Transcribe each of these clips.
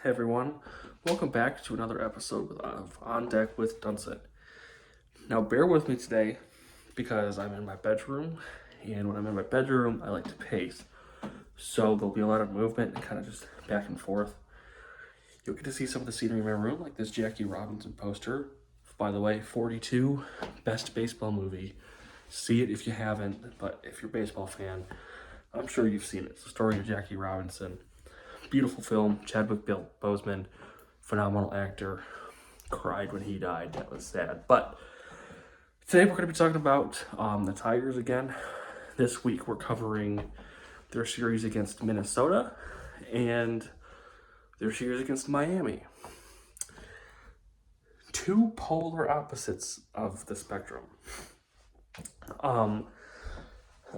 Hey everyone, welcome back to another episode of On Deck with Dunson. Now bear with me today because I'm in my bedroom, and when I'm in my bedroom I like to pace. So there'll be a lot of movement and kind of just back and forth. You'll get to see some of the scenery in my room, like this Jackie Robinson poster. By the way, 42, best baseball movie. See it if you haven't, but if you're a baseball fan, I'm sure you've seen it. It's the story of Jackie Robinson. Beautiful film. Chadwick Boseman, phenomenal actor. Cried when he died. That was sad. But today we're going to be talking about the Tigers again. This week we're covering their series against Minnesota and their series against Miami. Two polar opposites of the spectrum.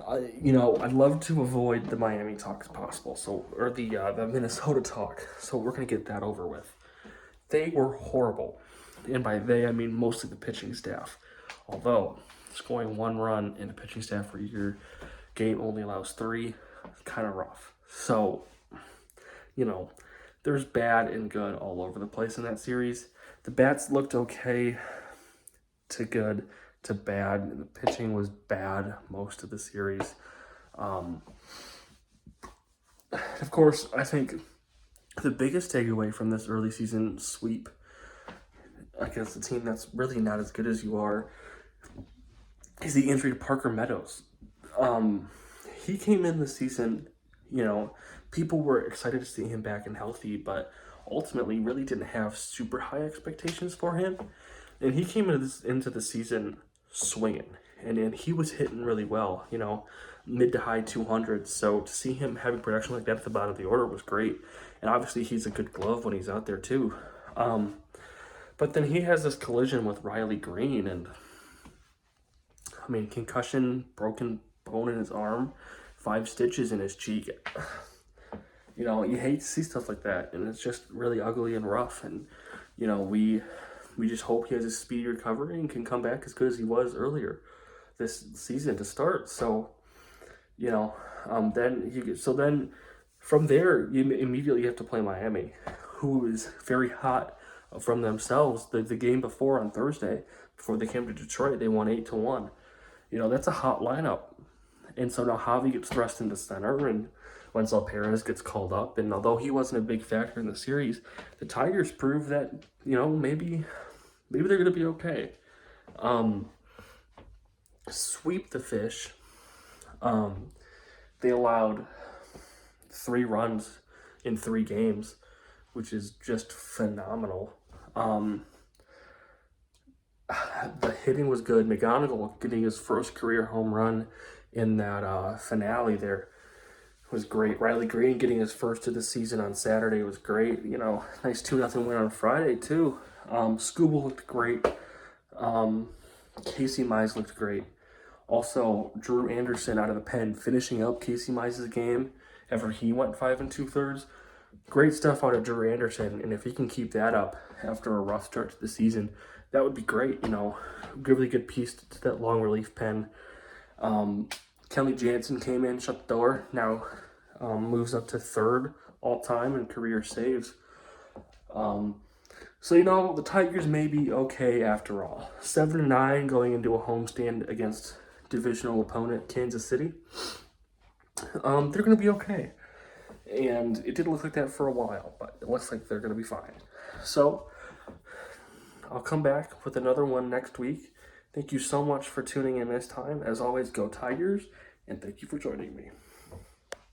I'd love to avoid the Miami talk as possible, or the Minnesota talk. So we're gonna get that over with. They were horrible, and by they I mean mostly the pitching staff. Although scoring one run in a pitching staff where your game only allows three, kind of rough. So, there's bad and good all over the place in that series. The bats looked okay to good to bad. The pitching was bad most of the series. Of course, I think the biggest takeaway from this early season sweep against a team that's really not as good as you are is the injury to Parker Meadows. He came in the season, people were excited to see him back and healthy, but ultimately really didn't have super high expectations for him. And he came into the season swinging, and he was hitting really well, mid to high 200s. So to see him having production like that at the bottom of the order was great. And obviously he's a good glove when he's out there too. But then he has this collision with Riley Green, and concussion, broken bone in his arm, 5 stitches in his cheek. You hate to see stuff like that, and it's just really ugly and rough. And we just hope he has a speedy recovery and can come back as good as he was earlier this season to start. So, then from there you immediately have to play Miami, who is very hot from themselves. The game before on Thursday, before they came to Detroit, they won 8-1. That's a hot lineup. And so now Javi gets thrust into center, and Wenzel Perez gets called up. And although he wasn't a big factor in the series, the Tigers proved that, maybe they're going to be okay. Sweep the fish. They allowed 3 runs in 3 games, which is just phenomenal. The hitting was good. McGonigal getting his first career home run in that finale there was great. Riley Green getting his first of the season on Saturday was great. Nice 2-0 win on Friday too. Skubal looked great. Casey Mize looked great. Also, Drew Anderson out of the pen finishing up Casey Mize's game after he went 5 2/3. Great stuff out of Drew Anderson, and if he can keep that up after a rough start to the season, that would be great. Really good piece to that long relief pen. Kelly Jansen came in, shut the door. Now moves up to 3rd all-time in career saves. So, the Tigers may be okay after all. 7-9 going into a homestand against divisional opponent Kansas City. They're going to be okay. And it didn't look like that for a while, but it looks like they're going to be fine. So, I'll come back with another one next week. Thank you so much for tuning in this time. As always, go Tigers, and thank you for joining me.